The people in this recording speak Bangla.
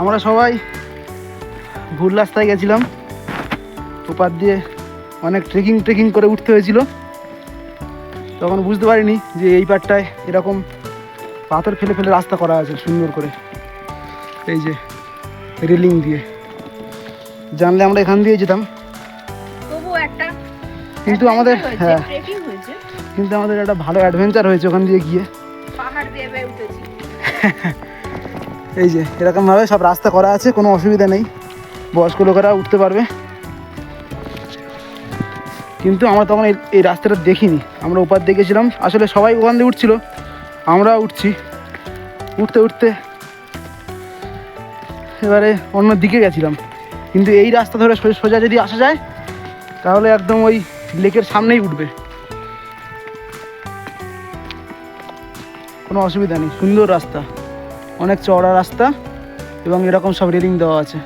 আমরা সবাই ভুল রাস্তায় গেছিলাম, ওপার দিয়ে অনেক ট্রেকিং করে উঠতে হয়েছিল। তখন বুঝতে পারিনি যে এই পারটায় এরকম পাথর ফেলে ফেলে রাস্তা করা আছে সুন্দর করে, এই যে রেলিং দিয়ে। জানলে আমরা এখান দিয়ে যেতাম, কিন্তু আমাদের হ্যাঁ কিন্তু আমাদের একটা ভালো অ্যাডভেঞ্চার হয়েছে ওখান দিয়ে গিয়ে। এই যে এরকমভাবে সব রাস্তা করা আছে, কোনো অসুবিধা নেই, বয়স্ক লোকেরা উঠতে পারবে। কিন্তু আমরা তখন এই রাস্তাটা দেখিনি, আমরা ওপার দিয়ে গেছিলাম। আসলে সবাই ওখান দিয়ে উঠছিল, আমরা উঠছি, উঠতে উঠতে এবারে অন্য দিকে গেছিলাম। কিন্তু এই রাস্তা ধরে সোজা যদি আসা যায় তাহলে একদম ওই লেকের সামনেই উঠবে, কোনো অসুবিধা নেই। সুন্দর রাস্তা, অনেক চওড়া রাস্তা এবং এরকম সব রেলিং দেওয়া আছে।